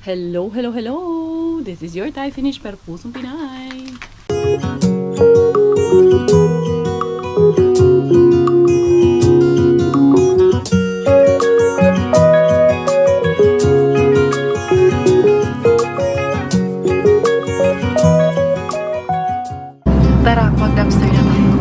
Hello, hello, hello! This is your Thai Finish pero pusong Pinay. Tara, mag-dumpster na tayo.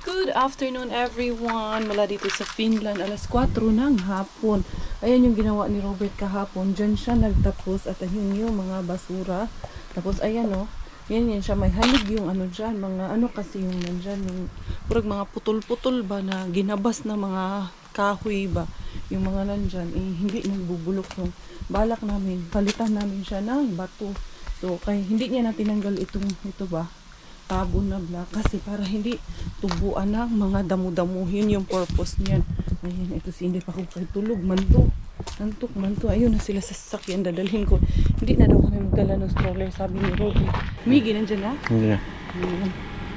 Good afternoon everyone! Mula dito sa Finland, alas 4 ng hapon. Ayan yung ginawa ni Robert kahapon. Diyan siya nagtapos at ayun yung mga basura. Tapos ayan o, yan siya. May halig yung ano dyan. Mga ano kasi yung nandyan. Yung purag mga putol-putol ba na ginabas na mga kahoy ba. Yung mga nandyan, hindi nagbubulok. So, balak namin, palitan namin siya ng bato. So, kaya hindi niya na tinanggal ito ba? Tabon na black kasi para hindi tubuan ng mga damo-damo. Yun yung purpose niyan. Ayan, ito si hindi pa ko kay tulog manto. Antok manto. Ayun na sila sa sasakyan dadalhin ko. Hindi na daw kami magdala ng stroller, sabi ni Robbie. Migi nandiyan na? Hindi na.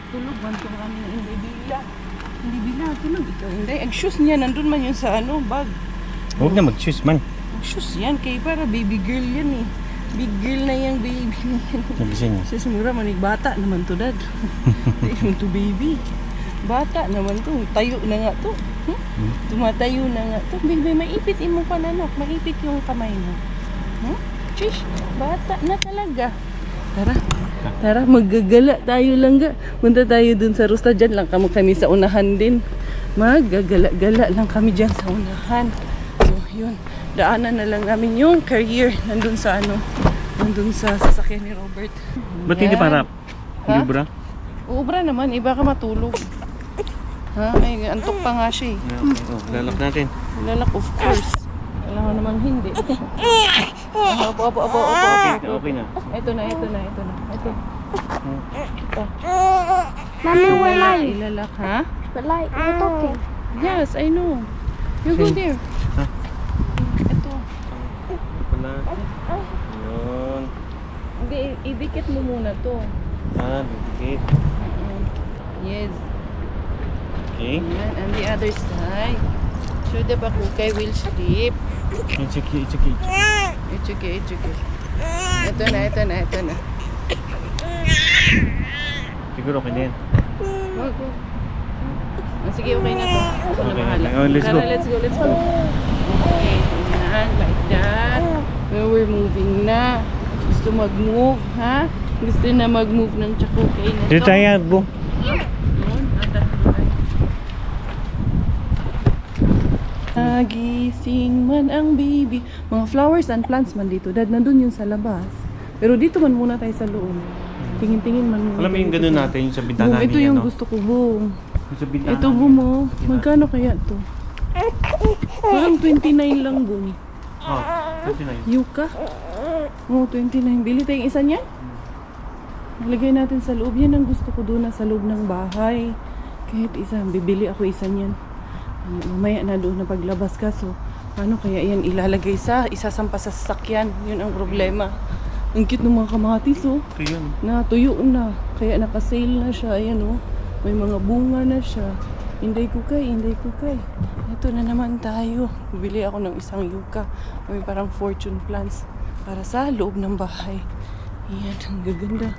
Tulog manto kami ng hindi bila. Hindi bila, tulog ito. Hindi, ang shoes niya nandun man yun sa ano, bag. Huwag na mag-choose man. Ang shoes yan, kay para baby girl yan eh. Big girl na yung baby na yan. Nagising niya. Siya simura manig bata naman to dad. Yung to baby. Bata naman to. Tayo na nga to. Tumatayo na nga to. Baby, maipit mo pa nanak. Maipit yung kamay mo. Chish, bata na talaga. Tara, maggagala tayo lang ga. Punta tayo dun sa Rusta. Dyan lang kami sa unahan din. Maggagala-gala lang kami dyan sa unahan. So, yun. Daanan na lang namin yung career nandun sa sasakyan ni Robert. Ba't hindi para? Hindi bra? Uubra naman, iba ka matulog. Ha? Ay, antok pa nga siya eh. Okay. Oh, lalak natin. Lalak, of course. Alam mo naman hindi. Opo. Okay na. Ito na. Ito. Mommy, we're live. Ilalak, ha? We're live. We're talking. Yes, I know. You go there. Ha? Ito. Pala. Yun. Hindi, idikit mo muna to. Dikit. Yes. Okay. Ayan, and the other side. Sure the bakukay will sleep. It's okay. It's okay. Ito na. Siguro okay na yan. Wag. Sige, okay na to. Ako na Okay, bahala. okay. Oh, let's go. Let's go. Okay, yan, like that. When we're moving na. Gusto mag-move, ha? Gusto na mag-move ng tsakukay na to. Dito tayo, Bo. Nagising man ang baby. Mga flowers and plants man dito. Dad, nandun yun sa labas. Pero dito man muna tayo sa loob. Tingin-tingin man muna. Alam mo yung tayo gano'n dito. natin, yung sa bintana Ito yung gusto ko, Bong. Yung sa bintana. Ito, Bong, mo. Magkano kaya to? Parang 29 lang, Bong. Oh, 29. Yuka? Oh, 29. Bili tayong isa niyan? Nalagay natin sa loob. Yan ang gusto ko doon sa loob ng bahay. Kahit isa. Bibili ako isa niyan. Mamaya na doon na paglabas ka. So, paano kaya yan ilalagay isasampa sa sasakyan? Yun ang problema. Ang cute ng mga kamatis, oh. Ito yun. Tuyo na. Kaya naka-sale na siya. Ayan, oh. May mga bunga na siya. Inday kukay. Ito na naman tayo. Bibili ako ng isang yuka. May parang fortune plants para sa loob ng bahay. Ayan, ang gaganda.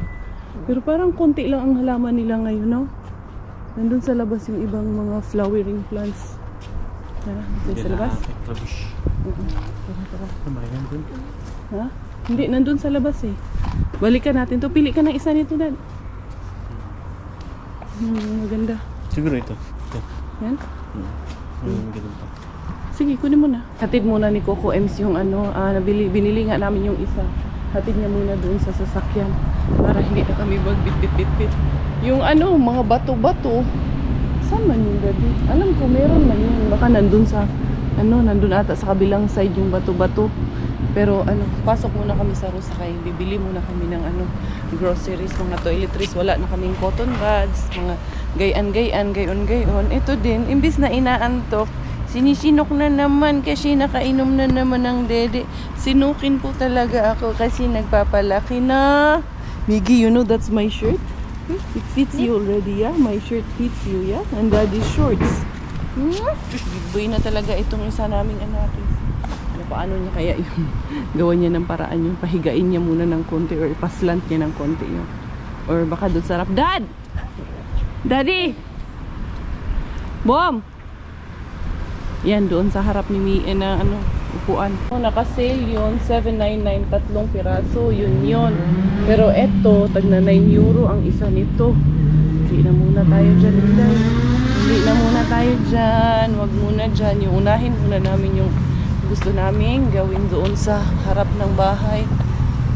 Pero parang konti lang ang halaman nila ngayon, no? Nandun sa labas yung ibang mga flowering plants. Tara, dito sa labas. Tara. Ha? Hindi, nandun sa labas eh. Balikan natin to. Pili ka ng isa nito, Dad. Maganda. Siguro ito. Yan? Ganun pa. Sige, kunin mo na. Hatid muna ni Coco Ems yung binili nga namin yung isa. Hatid niya muna doon sa sasakyan para hindi na kami magbit-bit-bit. Yung mga bato-bato, saan man yung Daddy? Alam ko, meron man yun. Baka nandun ata sa kabilang side yung bato-bato. Pero pasok muna kami sa Rusakay. Bibili muna kami ng groceries, mga toiletries. Wala na kaming cotton buds, mga gayan-gayan, gayon-gayon. Ito din, imbis na inaantok, sinisinok na naman kasi nakainom na naman ng dede. Sinukin po talaga ako kasi nagpapalaki na. Miggy, you know that's my shirt? It fits you already, yeah? My shirt fits you, yeah? And daddy's shorts. Big boy na talaga itong isa naming anak. Ano, paano niya kaya yung gawan niya ng paraan yung pahigain niya muna ng konti or ipaslant niya ng konti yun. Or baka doon sarap. Dad! Daddy! Bom! Yan, doon sa harap ni Mie na ano, upuan. Naka-sale yun, 7.99, tatlong piraso, yun. Pero eto, tag na 9 euro ang isa nito. Hindi na muna tayo dyan, Inday. Hindi na muna tayo dyan. Wag muna dyan. Yung unahin muna namin yung gusto namin gawin doon sa harap ng bahay.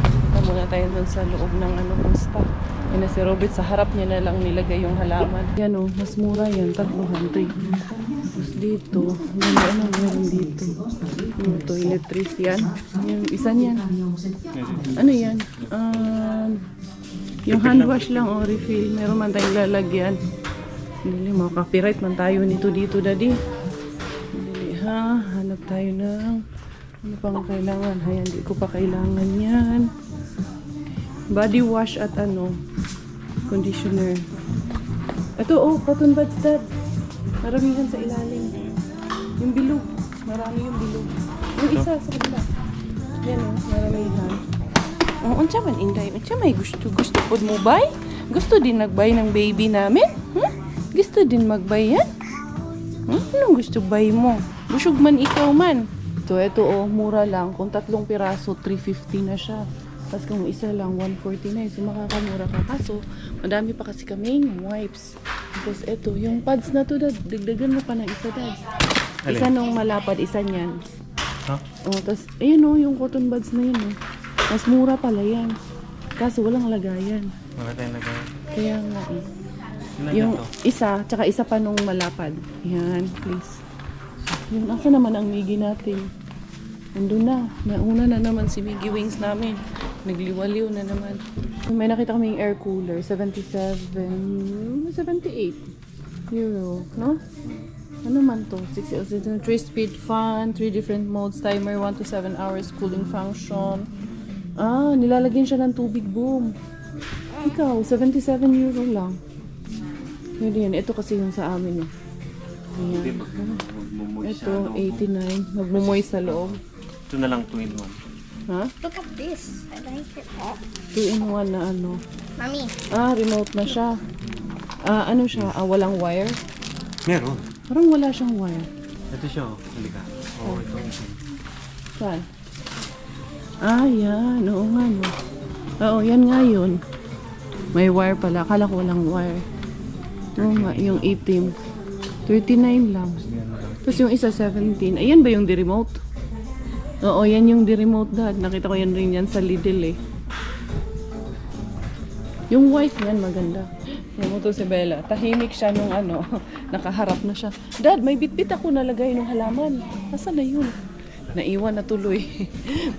Punta muna tayo doon sa loob ng ano, basta. Yan na si Robert, sa harap niya na lang nilagay yung halaman. Yan o, mas mura yan, 300. Tapos dito, ano meron dito? Yung toiletries yan. Yung isa niyan. Ano yan? Yung hand wash lang o refill. Meron man tayong lalagyan. Hindi, mga copyright man tayo nito dito, daddy. Hindi ha, hanap tayo ng ano pang kailangan. Hay, hindi ko pa kailangan yan. Body wash at ano, conditioner. Ito, oh, cotton buds, dad. Maramihan sa ilalim. Yung bilog. Marami yung bilog. Yung isa sa kabila. Yan, oh, maramihan. Oh, unsa man, Inday? Unsa may gusto po mo bay? Gusto din nagbay ng baby namin? Gusto din magbay yan? Anong gusto bay mo? Busog man ikaw man. Ito, oh, mura lang. Kung tatlong piraso, 350 na siya. Tapos kung isa lang, 149. So makakamura ka. Kaso, madami pa kasi kaming wipes. Tapos ito, yung pads na to, dad. Dagdagan mo pa ng isa, dad. Isa nung malapad, isa niyan. Ha? Oh, tapos, ayun oh, yung cotton buds na yun oh. Mas mura pala yan. Kaso walang lagayan. Wala tayong lagay. Kaya nga eh. Ilan Yung to? isa, tsaka isa pa nung malapad. Yan, please. Yung asa naman ang Miggy natin? Nandun na. Nauna na naman si Miggy Wings namin. Nagliwaliw na naman. May nakita kaming air cooler. 78 euro. No? Ano man to? 3 speed fan, 3 different modes, timer, 1 to 7 hours, cooling function. Ah, nilalagyan siya ng tubig, boom. Ikaw, 77 euro lang. Pwede yan. Ito kasi yung sa amin. Ayan. Ito, 89. Magmumoy sa loob. Ito na lang 2 in 1. Ha? Look at this. I like it. 2-in-1 na ano. Mommy. Ah, remote na siya. Ah, ano siya? Ah, walang wire? Meron. Parang wala siyang wire. Ito siya, oh. Halika. Oh, ito. Saan? Ah, yan. Oo nga, no. Oo, yan nga yun. May wire pala. Akala ko walang wire. Oo nga, yung itim. 39 lang. Tapos yung isa, 17. Ayan ba yung di-remote? Oo, yan yung di-remote, dad. Nakita ko yan rin yan sa Lidl, eh. Yung white yan, maganda. Yung mo to si Bella. Tahimik siya nung ano, nakaharap na siya. Dad, may bitbit ako nalagay nung halaman. Nasaan na yun? Naiwan na tuloy.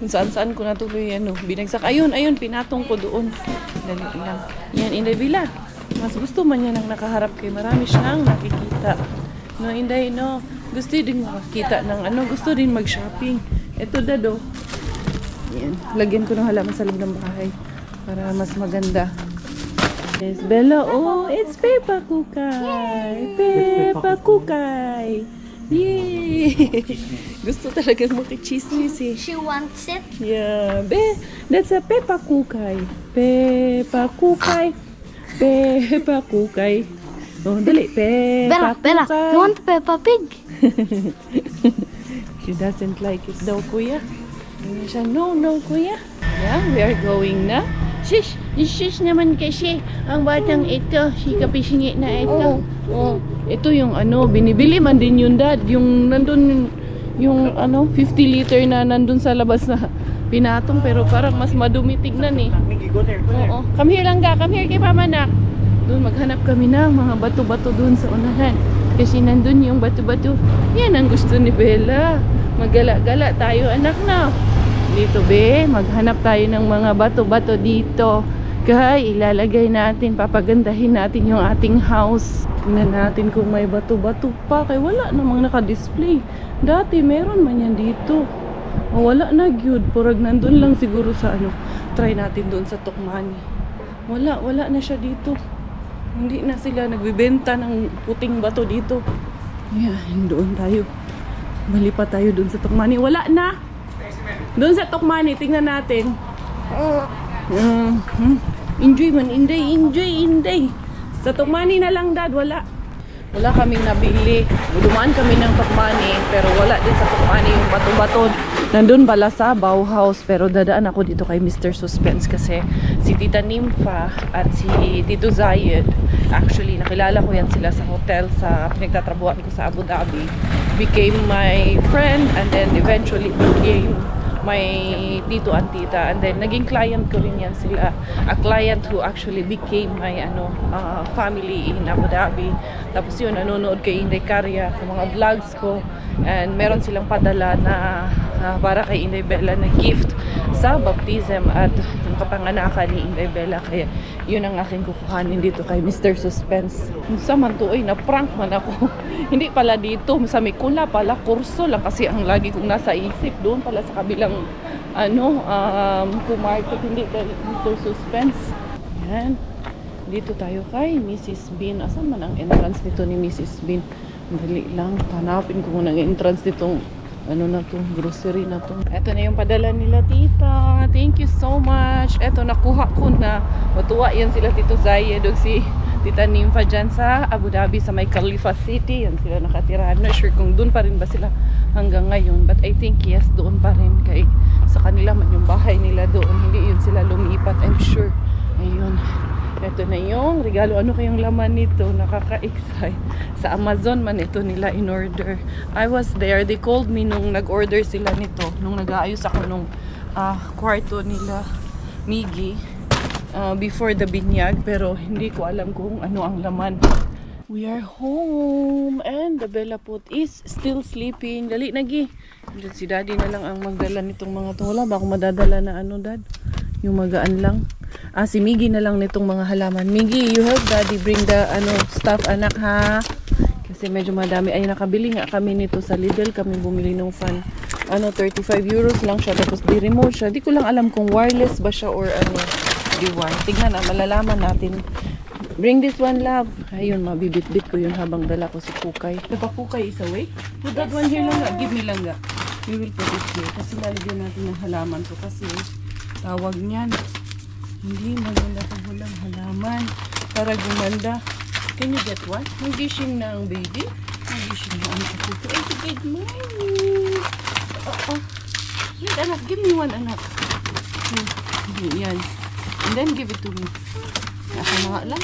Kung saan-saan ko natuloy, ano, binagsak. Ayun, pinatong ko doon. Dali lang. Yan, Inday Bila. Mas gusto man yan ang nakaharap kay marami siyang nakikita. No, Inday, no. Gusto din makakita ng ano, gusto din mag-shopping. Ito, dado. Yan. Lagyan ko ng halaman sa loob ng bahay para mas maganda. Yes, Bella. Oh, it's Peppa Kukay. Peppa Kukay. Yay! Gusto talaga makichismis eh. She wants it. Yeah. That's a Peppa Kukay. Peppa Kukay. Peppa Kukay. Oh, dali. Peppa Bella, Kukay. you want Peppa Pig? She doesn't like it daw, kuya. Ano siya? No, kuya. Yeah, we are going na. Shish naman kasi ang batang ito. Si kapisingi na ito. Oh. Ito yung ano, binibili man din yun, dad. Yung nandun, yung ano, 50 liter na nandun sa labas na pinatong. Pero parang mas madumi tignan eh. Oo. Come here lang ka. Come here kay mama na. Doon maghanap kami ng mga bato-bato doon sa unahan. Kasi nandun yung bato-bato. Yan ang gusto ni Bella. Maggala-gala tayo, anak na. Dito, be. Maghanap tayo ng mga bato-bato dito. Kaya ilalagay natin, papagandahin natin yung ating house. Tingnan natin kung may bato-bato pa. Kaya wala namang naka-display. Dati meron man yan dito. O, wala na gyud. Purag nandun lang siguro sa ano. Try natin doon sa Tukmani. Wala na siya dito. Hindi na sila nagbibenta ng puting bato dito. Ayan, doon tayo. Bali pa tayo doon sa Tukmani. Wala na! Doon sa Tukmani, tingnan natin. Enjoy man, enjoy. Sa Tukmani na lang, Dad, wala kaming nabili. Dumaan kami ng Tukmani, pero wala din sa Tukmani yung bato-bato. Nandun pala sa Bauhaus, pero dadaan ako dito kay Mr. Suspense kasi si Tita Nympha at si Tito Zayed, actually nakilala ko yan sila sa hotel sa pinagtatrabuhan ko sa Abu Dhabi, became my friend and then eventually became my tito and tita, and then naging client ko rin yan sila, a client who actually became my family in Abu Dhabi. Tapos yun, nanonood kay Inday Karya sa mga vlogs ko, and meron silang padala na para kay Inday Bella na gift sa baptism at yung kapanganakan ni Inday Bella. Kaya yun ang aking kukuhanin dito kay Mr. Suspense. Sa man to, na prank man ako. Hindi pala dito sa Mikula pala, kurso lang kasi ang lagi kong nasa isip doon pala sa kabilang kumarket, hindi kay Mr. Suspense. Yan, dito tayo kay Mrs. Bean. Asan man ang entrance nito ni Mrs. Bean? Dali lang, hanapin ko muna ang entrance nitong na to, grocery na to. Ito na yung padala nila, tita. Thank you so much. Ito, nakuha ko na. Matuwa yan sila, Tito Zayed o si Tita Nympha dyan sa Abu Dhabi sa may Khalifa City. Yan sila nakatira. I'm not sure kung doon pa rin ba sila hanggang ngayon, but I think yes, doon pa rin. Kay sa kanila man yung bahay nila doon, hindi yun sila lumipat, I'm sure. Ayun, ito na yung regalo. Ano kayang laman nito? Nakaka-excite. Sa Amazon man ito nila in order. I was there, they called me nung nag-order sila nito, nung nag-aayos ako nung kwarto nila Miggy before the binyag, pero hindi ko alam kung ano ang laman. We are home and the Bella Put is still sleeping. Dali nagi. Si Daddy na lang ang magdala nitong mga to. Wala ba akong madadala na Dad? Yung magaan lang. Si Miggy na lang nitong mga halaman. Miggy, you help Daddy bring the stuff, anak, ha? Kasi medyo madami. Ay, nakabili nga kami nito sa Lidl. Kami bumili ng fan. 35 euros lang siya. Tapos di-remote siya. Di ko lang alam kung wireless ba siya or di-wire. Tignan na, malalaman natin. Bring this one, love. Ayun, mabibit-bit ko yun habang dala ko si Kukay. Kukay is awake? Put that one here lang. Give me lang ga. We will put it here. Kasi lalagyan natin ng halaman to. Kasi tawag niyan, hindi maganda pag walang halaman. Para gumanda. Can you get one? Yung dishing ng baby? Yung dishing ng anak ko. Ay, good morning. Wait, anak. Give me one, anak. Yan. And then give it to me. Ako na nga lang.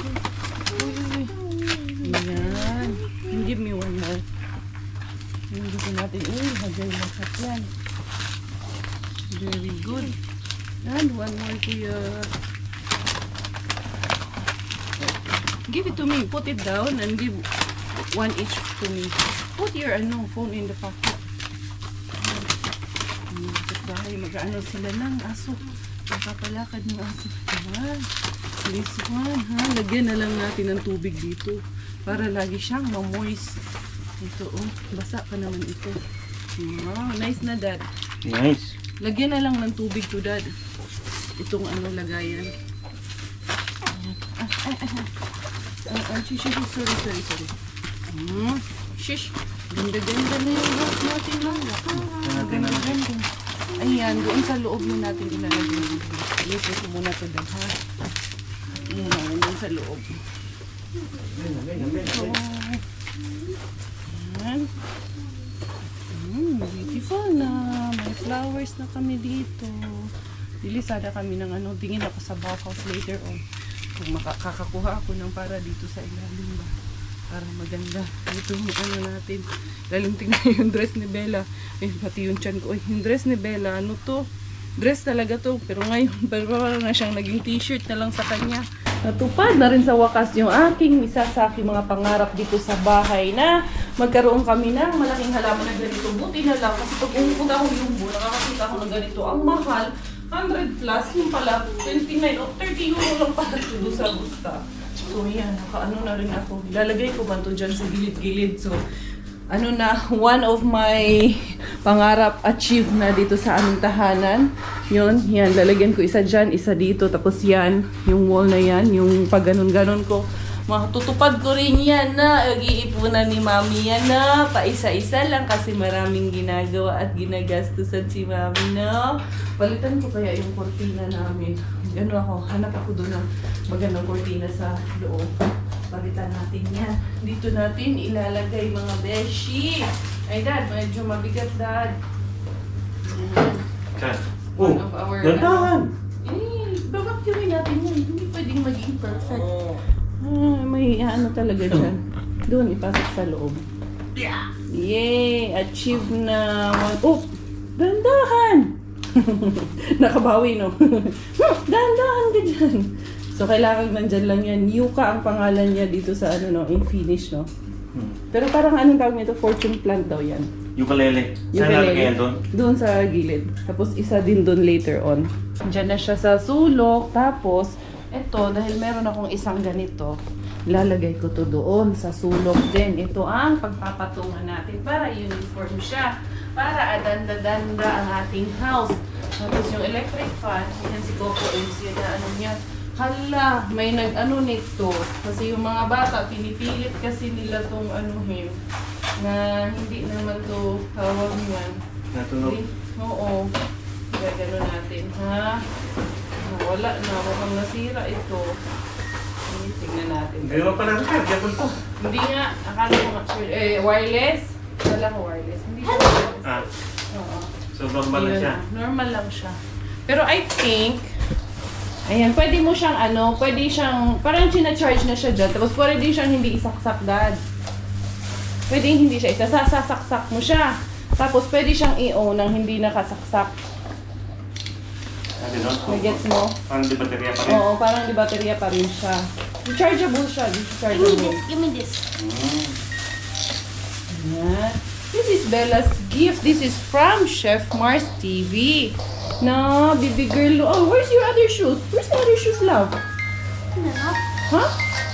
Yan. And give me one more. Hindi ko natin. Hagay lahat yan. Very good. And one more kuya. Give it to me. Put it down and give one each to me. Put your phone in the pocket. Mag-ano sila ng aso. Nakapalakad ng aso. Ayan. This one, ha? Lagyan na lang natin ng tubig dito. Para lagi siyang mamoist. Ito, basa pa naman ito. Wow, nice na, Dad. Nice. Lagyan na lang ng tubig to, Dad. Itong lagayan. Sorry. Shish. Ganda-ganda na yung house natin lang. Ganda-ganda. Ayan, doon sa loob na natin ilalagay dito. Ilisip ko muna ito, Dad, ha? Ayan, doon sa loob. Ayan. Beautiful na. May flowers na kami dito. Dilisada kami ng tingin ako sa Bauhaus later on. Kung makakakuha ako ng para dito sa ilalim ba. Para maganda. Ito yung natin. Lalim tingnan yung dress ni Bella. Pati yung chan ko. Yung dress ni Bella, ano to? Dress talaga to. Pero ngayon, parang na siyang naging t-shirt na lang sa kanya. Natupad na rin sa wakas yung isa sa aking mga pangarap dito sa bahay na magkaroon kami ng malaking halaman na ganito. Buti na lang kasi pag pumunta ako yung nakakakita ako ng ganito. Ang mahal. 100 plus, yung pala, 29 o 30 euro lang pala ito doon sa Gusta. So yan, nakaano na rin ako. Ilalagay ko ba ito dyan sa gilid-gilid. So, ano na, one of my pangarap achieve na dito sa aming tahanan. Yun, yan, lalagyan ko isa dyan, isa dito. Tapos yan, yung wall na yan, yung pag ganon-ganon ko. Matutupad ko rin yan na mag-iipunan ni Mami yan na paisa-isa lang kasi maraming ginagawa at ginagastusan si Mami na. Palitan ko kaya yung kortina namin. Ano ako, hanap ako doon ng magandang kortina sa loob. Palitan natin yan. Dito natin ilalagay mga beshi. Ay dad, medyo mabigat dad. Saan? One of our, dandahan! Bakit gawin natin yan? Hindi pwedeng maging perfect. May ano talaga dyan. Doon, ipasok sa loob. Yay! Achieve na one. Oh! Dandahan! Nakabawi, no? Dandahan ka dyan! So, kailangan nandyan lang yan. Yuka ang pangalan niya dito sa ano, no? In Finnish, no? Pero parang anong tawag nito? Fortune plant daw yan. Ukulele. Saan nalagay yan doon? Doon sa gilid. Tapos isa din doon later on. Diyan na siya sa sulok. Tapos, eto, dahil meron akong isang ganito, lalagay ko to doon sa sulok din. Ito ang pagpapatungan natin para uniform siya. Para adanda-danda ang ating house. Tapos yung electric fan, yan si Coco MC na ano niya. Hala, may nag-ano nito. Kasi yung mga bata, pinipilit kasi nila tong anuhin. Na hindi naman to tawag niyan. Natunog. Oo. Kaya gano'n natin, ha? Wala na. Mukhang nasira ito. Tingnan natin. Hindi mo pa nakakad. Yan to. Hindi nga. Akala ko nga. Wireless? Akala ko wireless. Hindi siya wireless. Ah, Oo. so normal na Yun siya. Normal lang siya. Pero I think, ayan, pwede mo siyang ano, pwede siyang, parang charge na siya dyan. Tapos pwede siyang hindi isaksak, dad. Pwede hindi siya isasasaksak mo siya. Tapos pwede siyang i-on nang hindi nakasaksak. Ano doon? Nagets mo? Parang di baterya pa rin. Oo, parang di baterya pa rin siya. Rechargeable siya. Give me Rechargeable. this. Give me this. Ayan. This is Bella's gift. This is from Chef Mars TV. No, baby girl. Oh, where's your other shoes? Where's the other shoes, love? No. Huh?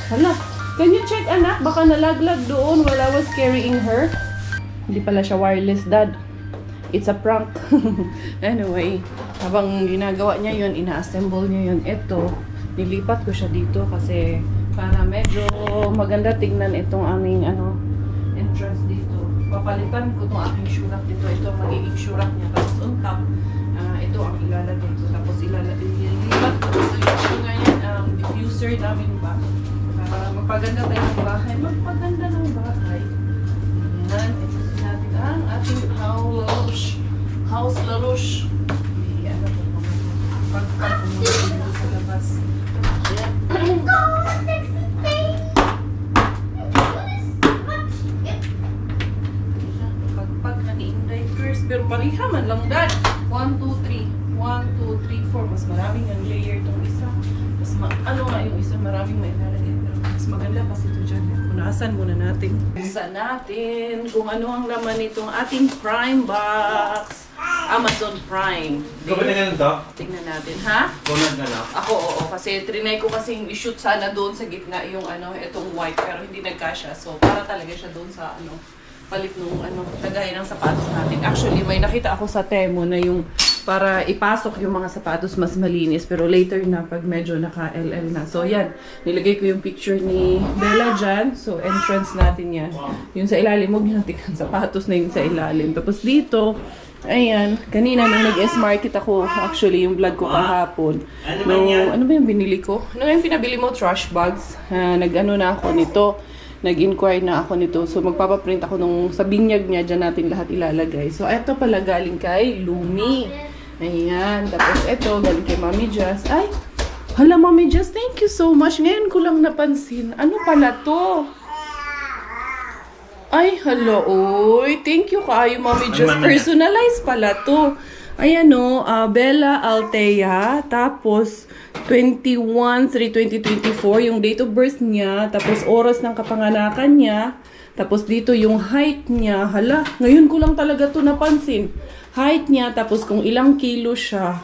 Hala. Can you check, anak? Baka nalaglag doon while I was carrying her. Hindi pala siya wireless, dad. It's a prank. Anyway, habang ginagawa niya yun, ina-assemble niya yun. Ito, nilipat ko siya dito kasi para medyo maganda tingnan itong aming entrance dito. Papalitan ko itong aking shurak dito. Ito ang magiging shurak niya. Tapos on top, ito ang ilalagay ko. Tapos ililipat ko. So yung ngayon, diffuser namin ba? Para magpaganda tayo ng bahay. Magpaganda ng bahay. Ayan. Ito natin ang ating house larush. Ayan. Pagpag dito sa labas. Ayan. Pagpag nag-i-inday first. Pero pariha man lang, dad. 1, 2, 3. 1, 2, 3, 4. Mas maraming ang layer itong isa. Mas ano nga yung isa, maraming may ilalagay. Pero mas maganda kasi ito dyan. Punasan muna natin. Punasan natin kung ano ang laman nitong ating Prime box. Amazon Prime. Gawin na ganun to? Tingnan natin, ha? Gunad na lang. Ako, oo. Kasi trinay ko kasi i-shoot sana doon sa gitna yung itong white. Pero hindi nagkasya. So, para talaga siya doon sa palit nung lagay ng sapatos natin. Actually, may nakita ako sa Temo na yung para ipasok yung mga sapatos mas malinis. Pero later na pag medyo naka-LL na. So, yan. Nilagay ko yung picture ni Bella dyan. So, entrance natin yan. Yung sa ilalim, huwag nyo natin sapatos na yung sa ilalim. Tapos dito, ayan. Kanina nung nag-S-Market ako, actually, yung vlog ko kahapon. Ano ba yung binili ko? Ano yung pinabili mo? Trash bags. Nag-ano na ako nito. Nag-inquire na ako nito. So, magpapaprint ako nung sa binyag niya. Diyan natin lahat ilalagay. So, eto pala galing kay Lumi. Ayan. Tapos, eto galing kay Mami Jazz. Ay! Hala, Mami Jazz, thank you so much. Ngayon ko lang napansin. Ano pala to? Ay, hello. Oy, thank you kayo, Mami Jazz. Personalized pala to. Ayan o, Bella Altea. Tapos, 21/3/2024 yung date of birth niya, tapos oras ng kapanganakan niya, tapos dito yung height niya. Hala, ngayon ko lang talaga to napansin. Height niya, tapos kung ilang kilo siya.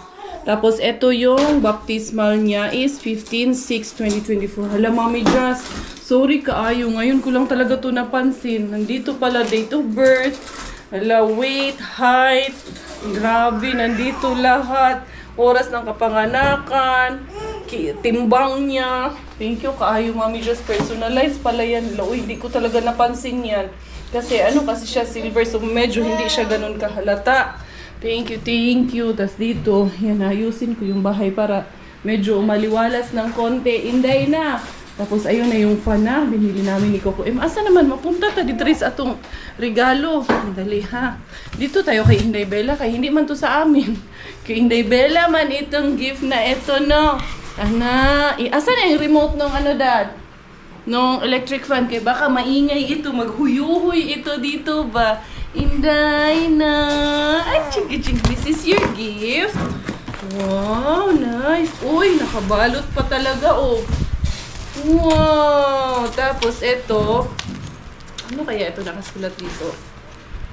Tapos, ito yung baptismal niya is 15/6/2024. Hala, Mami Jazz, sorry kaayo. Ngayon ko lang talaga to napansin. Nandito pala date of birth. Hala, weight, height. Grabe, nandito lahat. Oras ng kapanganakan. Timbang niya. Thank you kaayo, Mami Jazz. Personalized pala yan. Hala, uy, hindi ko talaga napansin yan. Kasi kasi siya silver, so medyo hindi siya ganun kahalata. Thank you. Tapos dito, yan, ayusin ko yung bahay para medyo maliwalas ng konti. Inday na. Tapos ayun na yung fan na, binili namin ni Coco. Asa naman, mapunta ta dito sa atong regalo. Dali ha. Dito tayo kay Inday Bella, kay hindi man to sa amin. Kay Inday Bella man itong gift na ito, no. Asa na yung remote ng Dad? Nung electric fan, kaya baka maingay ito, maghuyuhoy ito dito ba? Inday na! Ay, ching, this is your gift. Wow, nice. Uy, nakabalot pa talaga, oh. Wow! Tapos ito, ano kaya ito nakasulat dito?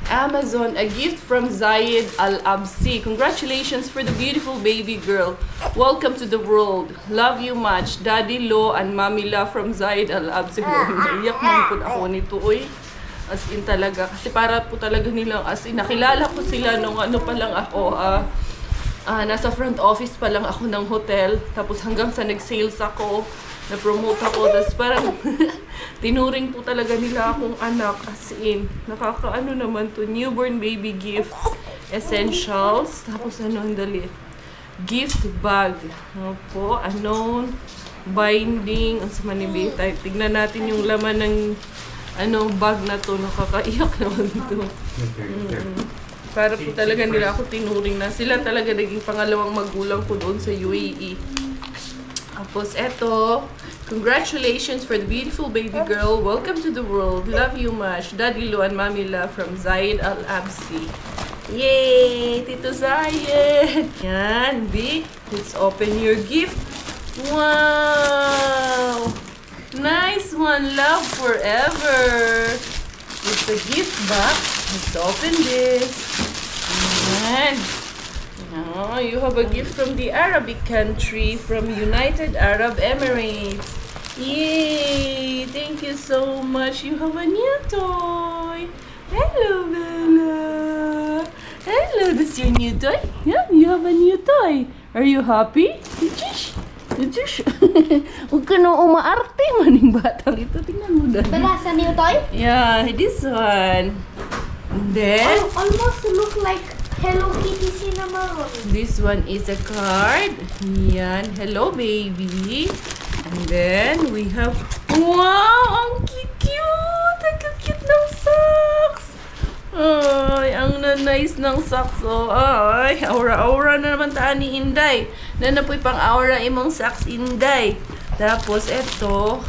Amazon, a gift from Zayed Al-Absi. Congratulations for the beautiful baby girl. Welcome to the world. Love you much. Daddy Lo and Mommy La from Zayed Al-Absi. Naiyak man po ako nito, uy. As in talaga. Kasi para po talaga nilang, as in, nakilala ko sila nung pa lang ako, nasa front office pa lang ako ng hotel. Tapos hanggang sa nag-sales ako, na-promote ako. Tapos parang tinuring po talaga nila akong anak. As in, nakakaano naman to. Newborn baby gift. Essentials. Tapos ang dali. Gift bag. Opo. Unknown. Binding. Ang samanibita. Tignan natin yung laman ng bag na to. Nakakaiyak naman to. Para po talaga nila ako tinuring na. Sila talaga naging pangalawang magulang ko doon sa UAE. Tapos eto, congratulations for the beautiful baby girl. Welcome to the world. Love you much. Daddy Lo and Mami La from Zayed Al-Absi. Yay! Tito Zayed! Yan, B. Let's open your gift. Wow! Nice one. Love forever. It's a gift box. Let's open this. Yan. Oh, you have a gift from the Arabic country, from United Arab Emirates. Yay! Thank you so much. You have a new toy. Hello, Bella. Hello, this is your new toy? Yeah, you have a new toy. Are you happy? Chish! Huwag ka na umaarte, maning batang ito. Tingnan mo dahil. Bella, sa new toy? Yeah, this one. And then, Almost look like Hello Kitty Cinnamon. this one is a card. Yan. Hello, baby. And then, we have... Wow! Ang cute! Ang cute ng socks! Ay, ang nice ng socks. Oh, ay, aura-aura na naman taan ni Inday. Nanapoy pang aura imong socks, Inday. Tapos, eto.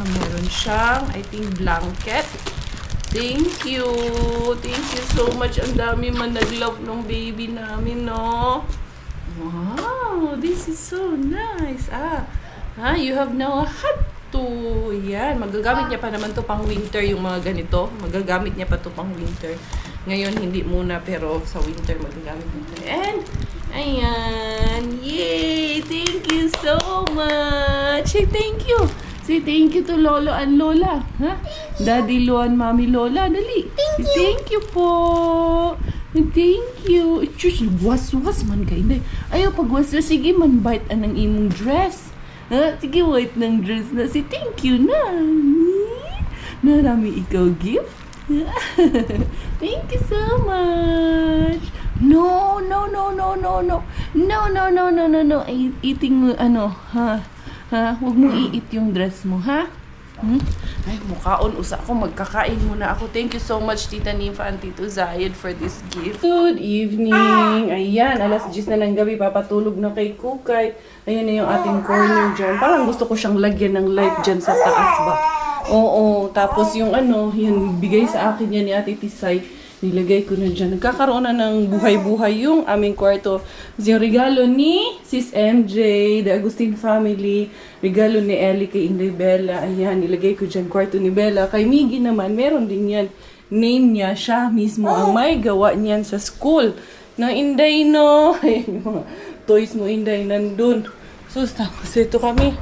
Meron siyang, I think, blanket. Thank you. Thank you so much. Ang dami man nag-love ng baby namin, no? Wow, this is so nice. You have now a hat too. Yan, magagamit niya pa naman to pang winter yung mga ganito. Magagamit niya pa to pang winter. Ngayon, hindi muna, pero sa winter magagamit niya. And, ayan. Yay! Thank you so much. Hey, thank you. Say thank you to Lolo and Lola. Ha? Daddy Lo and Mami Lola. Dali. Thank you po. Thank you. Diyos, was man kayo. Ayaw pagwas-was. Sige, man-bite anang imong dress. Ha? Sige, white ng dress na. Say thank you na. Narami ikaw gift. Thank you so much. No. Eating mo, ha? Huwag mo i-eat yung dress mo, ha? Ay, mukhaon. Usa ako. Magkakain muna ako. Thank you so much, Tita Nympha and Tito Zayed for this gift. Good evening. Ayan, alas 10 na ng gabi. Papatulog na kay Kukay. Ayan na yung ating corner dyan. Parang gusto ko siyang lagyan ng light dyan sa taas ba? Oo. Tapos yung yan, bigay sa akin yan ni Ate Tisay. Nilagay ko na dyan. Nagkakaroon na ng buhay-buhay yung aming kwarto. Yung regalo ni Sis MJ, the Agustin family. Regalo ni Ellie kay Inday Bella. Ayan, nilagay ko dyan kwarto ni Bella. Kay Miggy naman, meron din yan. Name niya, siya mismo ang may gawa niyan sa school. Na Inday, no? Ayan yung mga toys mo Inday nandun. So, tapos ito kami.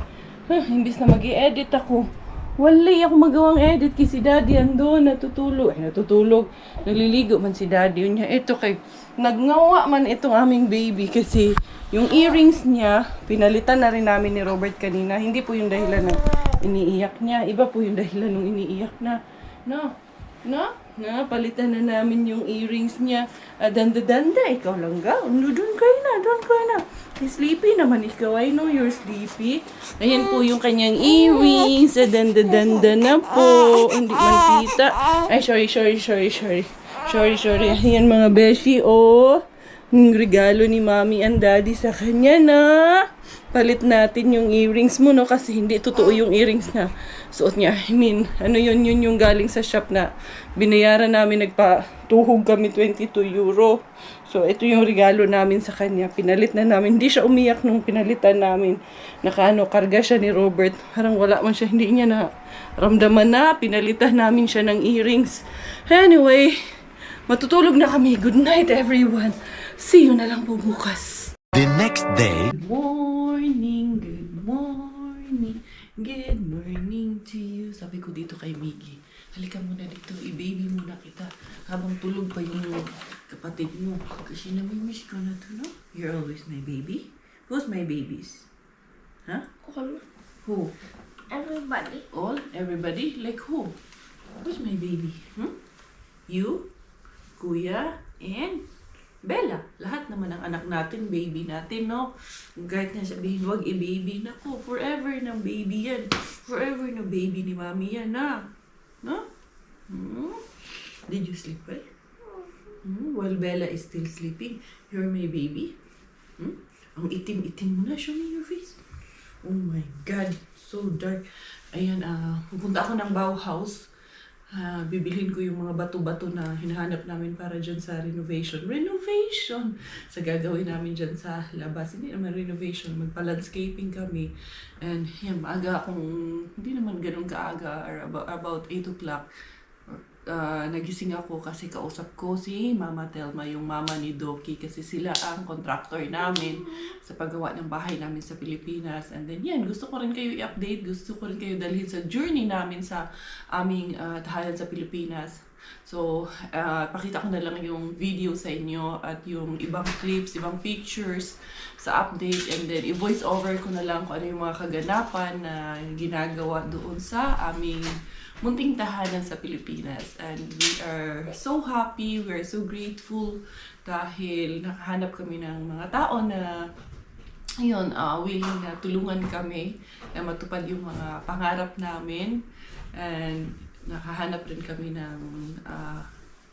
Imbis na mag-i-edit ako. Wala ako magawang edit kasi si daddy andun, natutulog. Naliligo man si daddy. Yun niya, ito kay, nagngawa man itong aming baby kasi yung earrings niya, pinalitan na rin namin ni Robert kanina. Hindi po yung dahilan ng iniiyak niya. Iba po yung dahilan ng iniiyak na. Palitan na namin yung earrings niya. Danda, ikaw lang ga. Doon kayo na. Sleepy naman ikaw. I know you're sleepy. Ayan po yung kanyang earrings. Danda na po. Hindi man kita. Ay, sorry. Ayan mga beshi, oh. Yung regalo ni mommy and daddy sa kanya na. Palit natin yung earrings mo, no? Kasi hindi totoo yung earrings na suot niya. I mean, yun yung galing sa shop na binayaran namin, nagpatuhog kami 22 euro. So, ito yung regalo namin sa kanya. Pinalit na namin. Hindi siya umiyak nung pinalitan namin. Karga siya ni Robert. Parang wala man siya. Hindi niya na ramdaman na. Pinalitan namin siya ng earrings. Anyway, matutulog na kami. Good night, everyone. See you na lang po bukas. The next day. Good morning to you. Sabi ko dito kay Miggy, halika muna dito, i-baby muna kita habang tulog pa yung kapatid mo. Kasi namimiss ko na to, no? You're always my baby. Who's my babies? Huh? Who? Everybody. All? Everybody? Like who? Who's my baby? You? Kuya? And Bella, lahat naman ng anak natin, baby natin, no? Kahit na sabihin, wag i-baby na ko. Forever ng baby yan. Forever ng baby ni mami yan, na. No? Did you sleep well? While Bella is still sleeping, you're my baby. Ang itim-itim mo na. Show me your face. Oh my God, so dark. Ayan, pupunta ako ng Bauhaus. Bibilhin ko yung mga bato-bato na hinahanap namin para dyan sa renovation. Sa gagawin namin dyan sa labas. Hindi naman renovation, magpa-landscaping kami. And yan, maaga akong, hindi naman ganun kaaga, or about 8 o'clock. Nagising ako kasi kausap ko si Mama Telma, yung mama ni Doki, kasi sila ang contractor namin sa paggawa ng bahay namin sa Pilipinas. And then yan, gusto ko rin kayo i-update, gusto ko rin kayo dalhin sa journey namin sa aming tahanan sa Pilipinas. So, pakita ko na lang yung video sa inyo at yung ibang clips, ibang pictures sa update, and then i-voice over ko na lang kung ano yung mga kaganapan na ginagawa doon sa aming munting tahanan sa Pilipinas. And we are so happy, we are so grateful dahil nakahanap kami ng mga tao na willing na tulungan kami na matupad yung mga pangarap namin. And nakahanap rin kami ng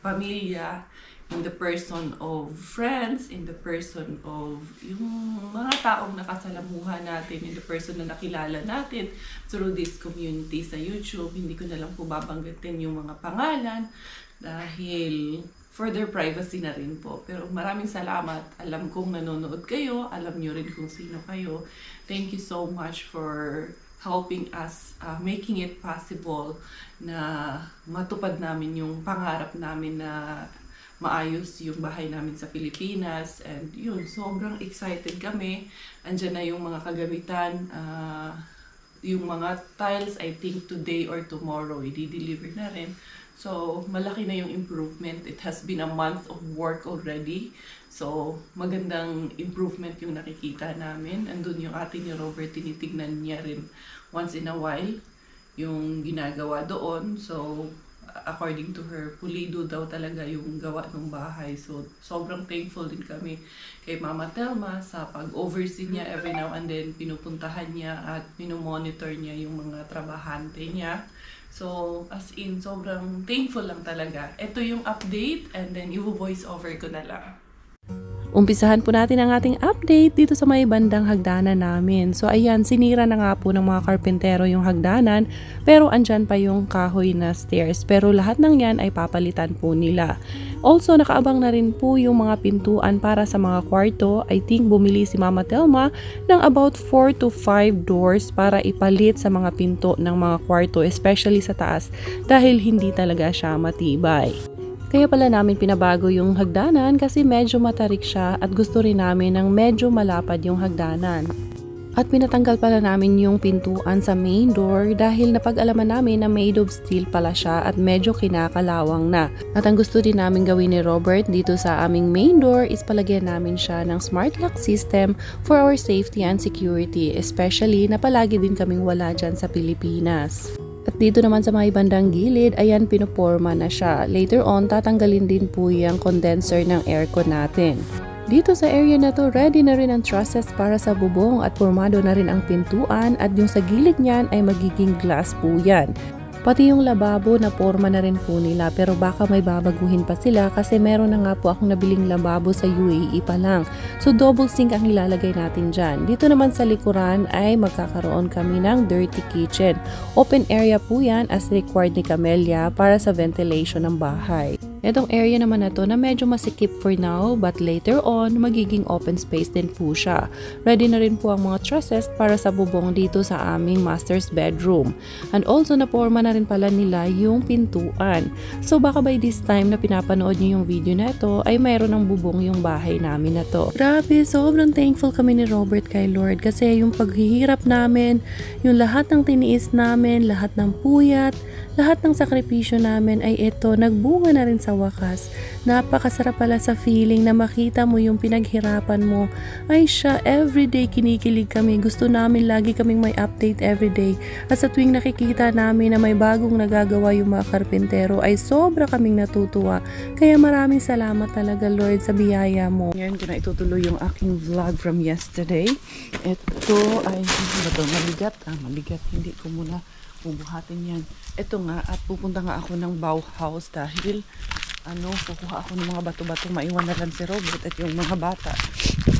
pamilya in the person of friends, in the person of yung mga taong nakasalamuhan natin, in the person na nakilala natin through this community sa YouTube. Hindi ko na lang po babanggitin yung mga pangalan dahil for their privacy na rin po. Pero maraming salamat. Alam kong nanonood kayo. Alam nyo rin kung sino kayo. Thank you so much for helping us, making it possible na matupad namin yung pangarap namin na maayos yung bahay namin sa Pilipinas. And yun, sobrang excited kami. Andyan na yung mga kagamitan. Yung mga tiles, I think today or tomorrow, i-deliver na rin. So, malaki na yung improvement. It has been a month of work already. So, magandang improvement yung nakikita namin. Andun yung atin ni Robert, tinitignan niya rin once in a while yung ginagawa doon. So, according to her, pulido daw talaga yung gawa ng bahay. So, sobrang thankful din kami kay Mama Telma sa pag-oversee niya every now and then. Pinupuntahan niya at pinomonitor niya yung mga trabahante niya. So, as in, sobrang thankful lang talaga. Ito yung update, and then i-voice over ko na lang. Umpisahan po natin ang ating update dito sa may bandang hagdanan namin. So ayan, sinira na nga po ng mga karpentero yung hagdanan, pero andyan pa yung kahoy na stairs. Pero lahat ng yan ay papalitan po nila. Also, nakaabang na rin po yung mga pintuan para sa mga kwarto. I think bumili si Mama Telma ng about 4 to 5 doors para ipalit sa mga pinto ng mga kwarto, especially sa taas, dahil hindi talaga siya matibay. Kaya pala namin pinabago yung hagdanan kasi medyo matarik siya at gusto rin namin ng medyo malapad yung hagdanan. At pinatanggal pala namin yung pintuan sa main door dahil napag-alaman namin na made of steel pala siya at medyo kinakalawang na. At ang gusto din namin gawin ni Robert dito sa aming main door is palagyan namin siya ng smart lock system for our safety and security, especially na palagi din kaming wala dyan sa Pilipinas. At dito naman sa may bandang gilid, ayan pinuporma na siya. Later on, tatanggalin din po yung condenser ng aircon natin. Dito sa area na to, ready na rin ang trusses para sa bubong at formado na rin ang pintuan at yung sa gilid niyan ay magiging glass po yan. Pati yung lababo na forma na rin po nila pero baka may babaguhin pa sila kasi meron na nga po akong nabiling lababo sa UAE pa lang. So double sink ang ilalagay natin dyan. Dito naman sa likuran ay magkakaroon kami ng dirty kitchen. Open area po yan as required ni Camellia para sa ventilation ng bahay. Itong area naman na to na medyo masikip for now but later on magiging open space din po siya. Ready na rin po ang mga trusses para sa bubong dito sa aming master's bedroom. And also naporma na rin pala nila yung pintuan. So baka by this time na pinapanood niyo yung video na ito ay mayroon ng bubong yung bahay namin na to. Grabe, sobrang thankful kami ni Robert kay Lord kasi yung paghihirap namin, yung lahat ng tiniis namin, lahat ng puyat, lahat ng sakripisyo namin ay ito, nagbunga na rin sa wakas. Napakasarap pala sa feeling na makita mo yung pinaghirapan mo. Ay siya, everyday kinikilig kami. Gusto namin lagi kaming may update everyday. At sa tuwing nakikita namin na may bagong nagagawa yung mga karpentero ay sobra kaming natutuwa. Kaya maraming salamat talaga Lord sa biyaya mo. Ngayon ko na itutuloy yung aking vlog from yesterday. Ito ay, mabigat. Mabigat. Hindi ko muna bubuhatin yan. Ito nga, at pupunta nga ako ng Bauhaus dahil kukuha ako ng mga bato-bato, maiwan na lang si Robert at yung mga bata.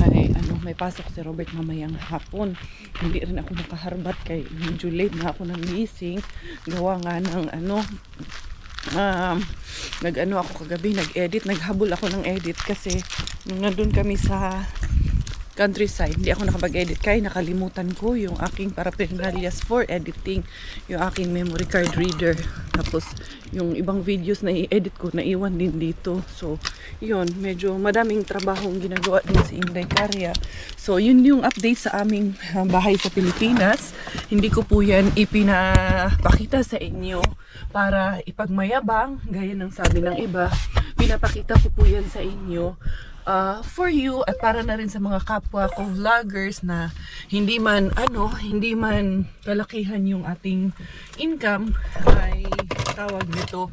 Ay, may pasok si Robert mamayang hapon. Hindi rin ako makaharbat kay medyo late na ako ng gising. Gawa nga ng ako kagabi, naghabol ako ng edit kasi nung nandun kami sa countryside, hindi ako nakapag-edit kaya nakalimutan ko yung aking paraphernalias for editing, yung aking memory card reader, tapos yung ibang videos na i-edit ko naiwan din dito. So yun, medyo madaming trabahong ginagawa din si Inday Karya. So yun yung update sa aming bahay sa Pilipinas. Hindi ko po yan ipinapakita sa inyo para ipagmayabang gaya ng sabi ng iba. Pinapakita ko po yan sa inyo for you at para na rin sa mga kapwa ko vloggers na hindi man kalakihan yung ating income ay tawag nito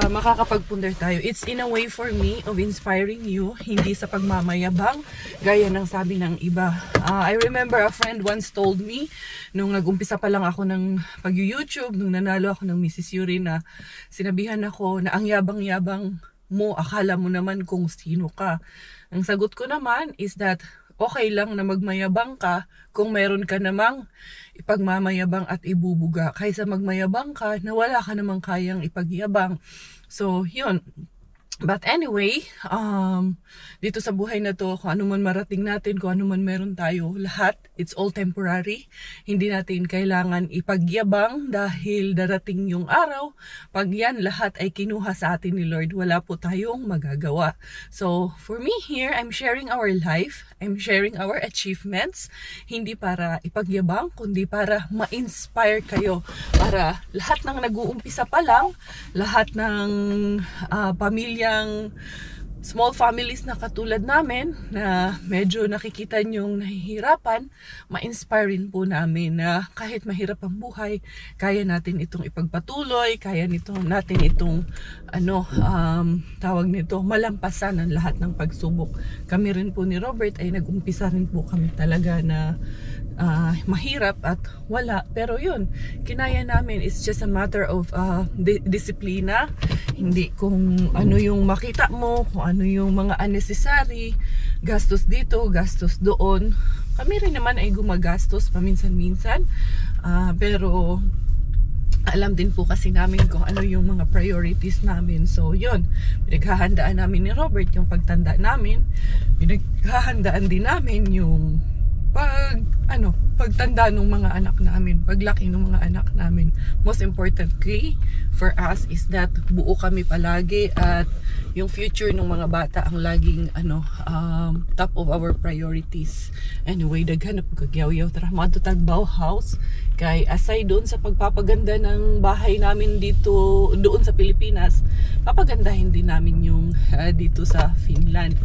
makakapagpundar tayo. It's in a way for me of inspiring you, hindi sa pagmamayabang gaya ng sabi ng iba. I remember a friend once told me nung nagumpisa pa lang ako ng pag-YouTube, nung nanalo ako ng Mrs. Yuri, na sinabihan ako na ang yabang-yabang mo, akala mo naman kung sino ka. Ang sagot ko naman is that okay lang na magmayabang ka kung meron ka namang ipagmamayabang at ibubuga kaysa magmayabang ka na wala ka namang kayang ipagyabang. So yun. But anyway, dito sa buhay na to, kung ano man marating natin, kung ano man meron tayo, lahat, it's all temporary. Hindi natin kailangan ipagyabang dahil darating yung araw. Pag yan, lahat ay kinuha sa atin ni Lord, wala po tayong magagawa. So, for me here, I'm sharing our life. I'm sharing our achievements. Hindi para ipagyabang, kundi para ma-inspire kayo. Para lahat ng nag-uumpisa pa lang, lahat ng pamilya small families na katulad namin na medyo nakikita nyong nahihirapan, ma-inspire rin po namin na kahit mahirap ang buhay, kaya natin itong ipagpatuloy, kaya natin itong tawag nito, malampasan ang lahat ng pagsubok. Kami rin po ni Robert ay nag-umpisa rin po kami talaga na mahirap at wala, pero yun, kinaya namin. It's just a matter of disiplina. Hindi kung ano yung makita mo, kung ano yung mga unnecessary gastos dito, gastos doon. Kami rin naman ay gumagastos paminsan-minsan, pero alam din po kasi namin kung ano yung mga priorities namin. So yun, pinaghahandaan namin ni Robert yung pagtanda namin, pinaghahandaan din namin yung pagtanda ng mga anak namin, paglaki ng mga anak namin. Most importantly for us is that buo kami palagi at yung future ng mga bata ang laging top of our priorities. Anyway, daghan na pagkagyaw-yaw tara mga tutagbaw house kay aside doon sa pagpapaganda ng bahay namin dito doon sa Pilipinas, papagandahin din namin yung dito sa Finland.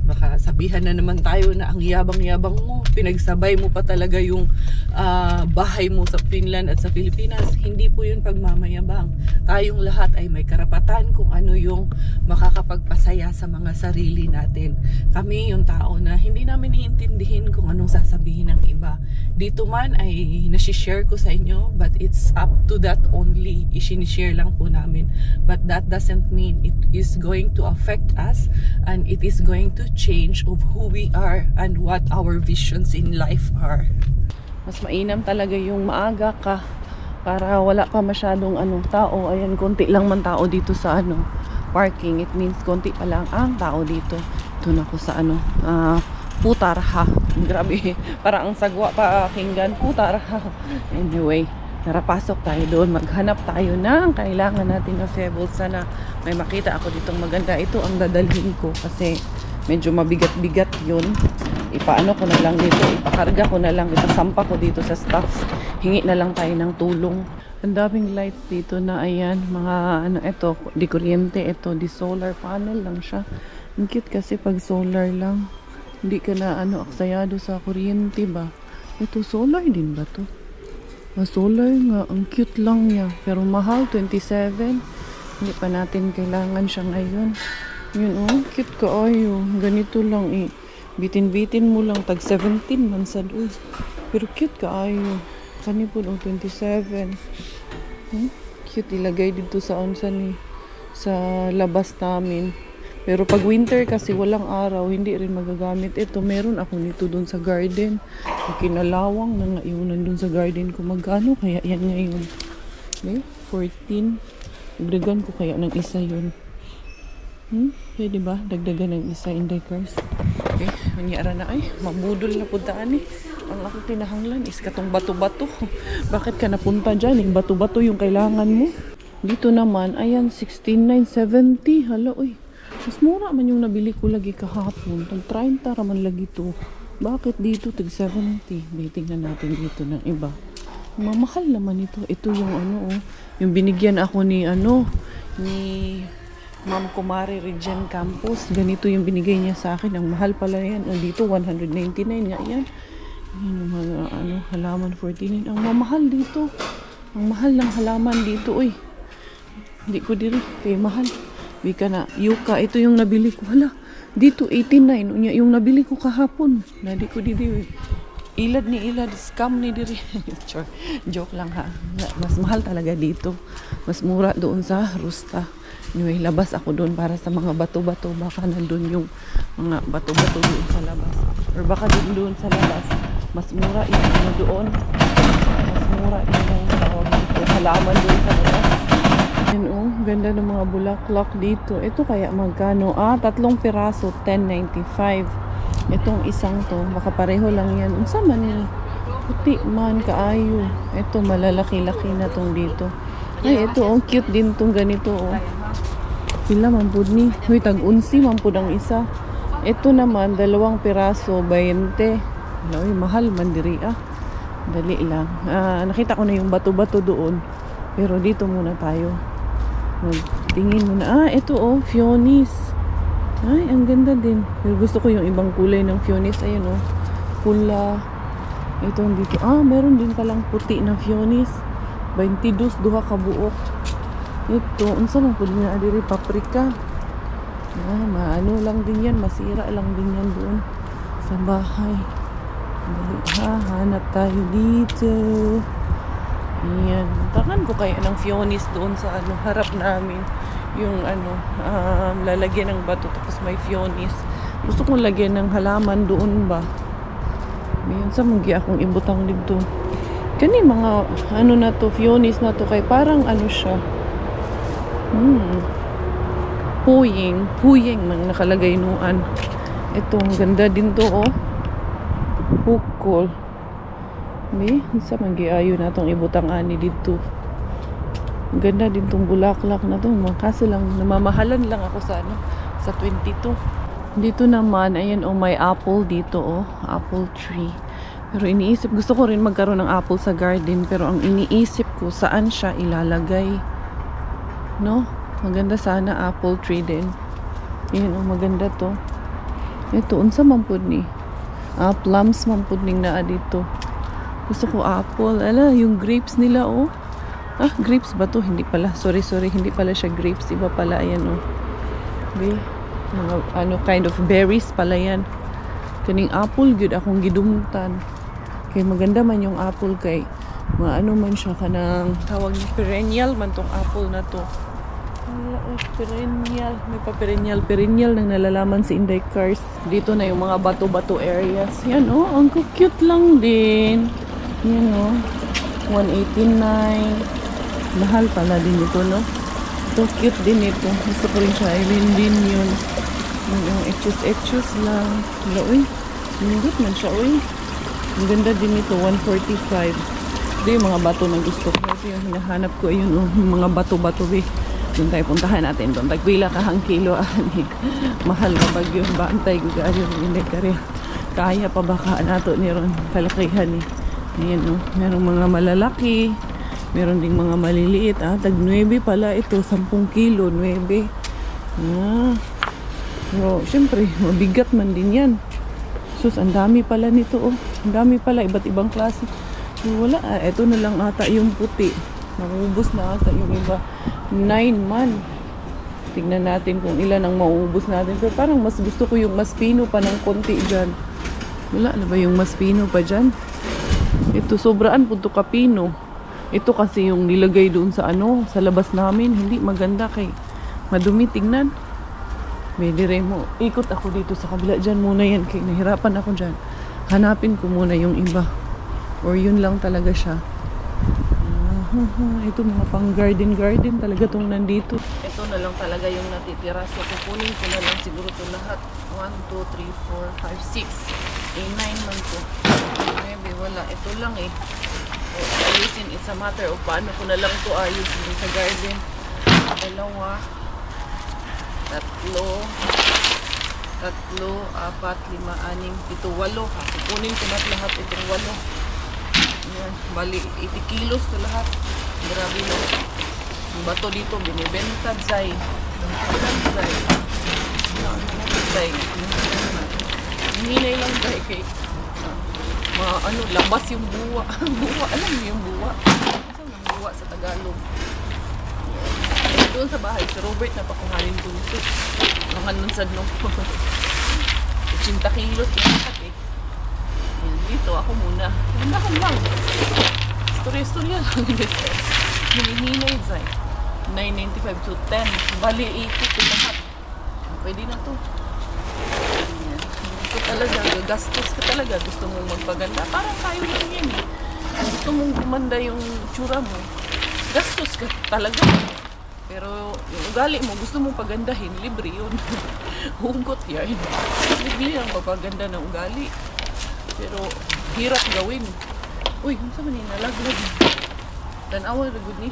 Baka sabihan na naman tayo na ang yabang-yabang mo, pinagsabay mo pa talaga yung bahay mo sa Finland at sa Pilipinas. Hindi po yun pagmamayabang. Tayong lahat ay may karapatan kung ano yung makakapagpasaya sa mga sarili natin. Kami yung tao na hindi namin iintindihin kung anong sasabihin ng iba. Dito man ay nasishare ko sa inyo, but it's up to that only. Isinishare lang po namin. But that doesn't mean it is going to affect us and it is going to change of who we are and what our visions in life are. Mas mainam talaga yung maaga ka para wala pa masyadong tao. Ayan, konti lang man tao dito sa parking. It means konti pa lang ang tao dito. Ito na ko sa Putarha. Grabe, parang ang sagwa pa kinggan. Putarha. Anyway, tara pasok tayo doon. Maghanap tayo ng kailangan natin na pebbles. Sana may makita ako ditong maganda. Ito ang dadalhin ko kasi medyo mabigat-bigat yun. Ipaano ko na lang dito, ipakarga ko na lang, ipasampa ko dito sa staffs. Hingi na lang tayo ng tulong. Ang daming lights dito na ayan, mga ito, di kuryente, ito, di solar panel lang siya. Ang cute kasi pag solar lang. Hindi ka na aksayado sa kuryente ba? Ito, solar din ba to? Solar nga, ang cute lang niya. Pero mahal, 27. Hindi pa natin kailangan siya ngayon. Yun cute ka ayo. Ganito lang bitin-bitin mo lang tag 17 man sa doon. Pero cute ka ayo. Kani po 27. Cute ilagay dito sa sa labas namin. Pero pag winter kasi walang araw, hindi rin magagamit. Ito meron ako nito doon sa garden. Kinalawang na nga yung nandun sa garden ko. Magkano kaya yan ngayon? Okay, 14. Dagdagan ko kaya ng isa yun. Pwede ba? Dagdagan ng isa in decors. Okay, manyara na ay. Mabudol na puntaan Ang ako tinahanglan is katong bato-bato. Bakit ka napunta dyan? Yung bato-bato yung kailangan mo. Dito naman, ayan, 16,970. Hala, uy. Mas mura man yung nabili ko lagi kahapon. Tag 30 raman lagi to. Bakit dito tag 70? Tingnan natin dito ng iba. Mamahal naman ito. Ito yung yung binigyan ako ni Ma'am Kumari Regent Campus. Ganito yung binigay niya sa akin. Ang mahal pala yan. Dito 199 nga yan. Yan yung mga halaman 49. Ang mamahal dito. Ang mahal ng halaman dito. Uy. Hindi ko diri. Kaya mahal. Bika na. Yuka. Ito yung nabili ko. Hala. Dito 89. Yung nabili ko kahapon. Hindi ko diri. Ilad ni ilad. Scam ni diri. Joke lang ha. Mas mahal talaga dito. Mas mura doon sa Rusta. Anyway, labas ako doon para sa mga bato-bato. Baka nandun yung mga bato-bato doon sa labas. Or baka doon sa labas. Mas mura yung doon. Mas mura yung halaman doon sa labas. Yan ganda ng mga bulaklak dito. Ito kaya magkano? 3 piraso, 10.95. Itong isang to, baka pareho lang yan. Unsa man ni? Puti man, kaayo. Ito, malalaki-laki na tong dito. Ay, ito, cute din tong ganito, Pila man pud ni. Hoy, tag-11 man pud ang isa. Ito naman 2 piraso 20. Uy, mahal man diri Dali lang. Nakita ko na yung bato-bato doon. Pero dito muna tayo. Tingin muna. Ito Fionis. Ay, ang ganda din. Pero gusto ko yung ibang kulay ng Fionis. Ayun pula. Ito dito. Meron din palang puti na Fionis. 22 duha ka buok. Ito, unsa man pud niya diri paprika. Maano lang din yan, masira lang din yan doon sa bahay. Dali hanap tayo dito. Ayan. Takan ko kaya ng Fionis doon sa harap namin. Yung lalagyan ng bato tapos may Fionis. Gusto kong lagyan ng halaman doon ba. Ayan, sa munggi akong ibutang dito. Kani mga na to, Fionis na to kay parang siya. Huying man nakalagay nuan. Ito, ang ganda din to Hukol. Bi, isa man giayo na tong ibutang ani dito. Ang ganda din tong bulaklak na to. Kaso lang, namamahalan lang ako sa sa 22. Dito naman, ayan may apple dito apple tree. Pero iniisip, gusto ko rin magkaroon ng apple sa garden. Pero ang iniisip ko, saan siya ilalagay. No? Maganda sana apple tree din. Ayan maganda to. Ito, unsa man pud ni? Plums man pud ning naa dito. Gusto ko apple. Yung grapes nila grapes ba to? Hindi pala. Sorry. Hindi pala siya grapes. Iba pala. Ayan Okay. Mga kind of berries pala yan. Kaning apple good akong gidumtan. Kaya maganda man yung apple kay man siya kanang tawag ni perennial man tong apple na to. Perennial. May pa perennial nang nalalaman si Inday Cars. Dito na yung mga bato-bato areas. Yan ang cute lang din. Yan 189. Mahal pala din ito, no? Ito, cute din ito. Gusto ko rin siya. Ayun din yun. Yung etchus lang. Uy, lindot man siya, uy. Ang ganda din ito, 145. Ito yung mga bato na gusto ko. Ito yung hinahanap ko, ayun, yung mga bato-bato, doon tayo puntahan natin. Doon, tagpila ka hang kilo, anig. Mahal na bagyo, bantay, gugayo, hindi kaya. Kaya pa baka nato ni Ron, kalakihan Ayan, merong mga malalaki. Meron ding mga maliliit. Tag 9 pala ito. 10 kilo, 9. Pero, syempre, mabigat man din yan. Sus, ang dami pala nito, Ang dami pala, iba't ibang klase. Wala, ito na lang ata yung puti. Maubos na ata yung iba. 9 man. Tignan natin kung ilan ang mauubos natin. Pero parang mas gusto ko yung mas pino pa ng konti dyan. Wala na ba yung mas pino pa dyan? Ito, sobraan punto kapino. Ito kasi yung nilagay doon sa sa labas namin. Hindi maganda kay madumi tingnan. Pwede rin mo. Ikot ako dito sa kabila. Dyan muna yan. Kaya nahirapan ako dyan. Hanapin ko muna yung iba. Or yun lang talaga siya. Ito mga pang garden talaga tong nandito. Ito na lang talaga yung natitira. So kukunin ko na lang siguro ito lahat. 1, 2, 3, 4, 5, 6. 9 man to. Maybe wala. Ito lang ayusin. It's a matter of paano ko na lang to ayusin sa garden. 2, 3, 4, 5, 6. 4, 5, 6, 7, 8. Kukunin ko na lahat itong 8. Ayan, bali 80 kilos to lahat. Grabe no. Yung bato dito binibenta zay. Hinay lang zay kay labas yung buwa. Buwa, alam niyo yung buwa. Saan ang buwa sa Tagalog? Doon sa bahay, si Robert na pakuhanin ko ito. Mga nunsad no. 80 kilos yung lahat Ayan, dito ako muna. Handahan lang. Storya lang. Hinihinay zay. 9.95 to 10. Bali 80 to lahat. Pwede na to. Ayan. Gusto talaga. Gastos ka talaga. Gusto mong magpaganda. Parang tayo lang yan Kung gusto mong gumanda yung tsura mo, gastos ka talaga. Pero yung ugali mo, gusto mong pagandahin, libre yun. Hugot yan. Libre lang magpaganda ng ugali. Pero hirap gawin. Uy, kung saan man nalaglag. Tanawa na gud ni.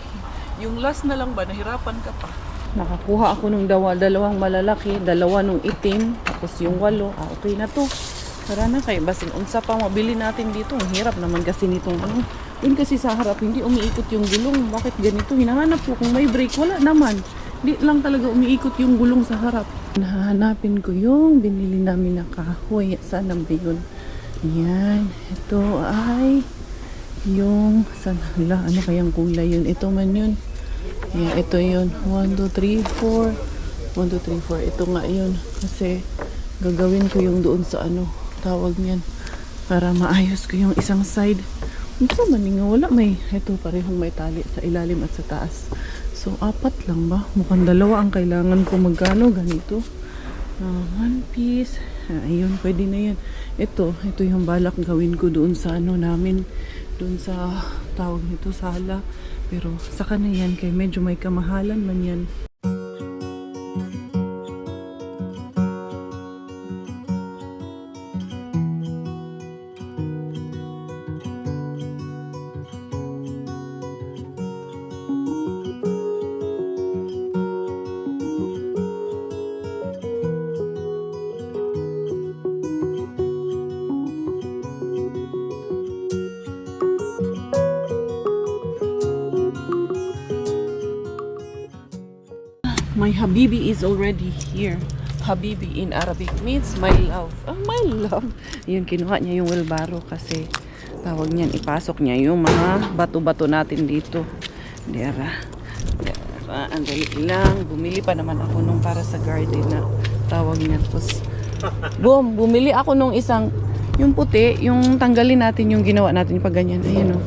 Yung last na lang ba, nahirapan ka pa. Nakakuha ako ng dalawang malalaki, dalawa nung itim, tapos yung 8. Okay na to. Tara na kay basin unsa pa mabili natin dito. Ang hirap naman kasi nitong Yun kasi sa harap, hindi umiikot yung gulong. Bakit ganito? Hinahanap ko kung may brake. Wala naman. Hindi lang talaga umiikot yung gulong sa harap. Nahanapin ko yung binili namin na kahoy. Saan ba yun? Yan. Ito ay yung ano kayang kulay yun? Ito man yun. Yan, ito yun. 1, 2, 3, 4. 1, 2, 3, 4. Ito nga yun. Kasi gagawin ko yung doon sa tawag niyan. Para maayos ko yung isang side. Ito man nga wala may. Ito parehong may tali sa ilalim at sa taas. So 4 lang ba? Mukhang 2 ang kailangan ko magkano. Ganito. 1 piece. Ayun, pwede na yan. Ito yung balak gawin ko doon sa namin. Doon sa tawag nito sala. Pero saka na yan kaya medyo may kamahalan man yan. My Habibi is already here. Habibi in Arabic means my love. Oh, my love. Yun, kinuha niya yung wheelbarrow kasi tawag niyan, ipasok niya yung mga bato-bato natin dito. Dera. Andali lang. Bumili pa naman ako nung para sa garden na tawag niya. Tapos, boom, bumili ako nung isang, yung puti, yung tanggalin natin yung ginawa natin pag ganyan. Ayan o.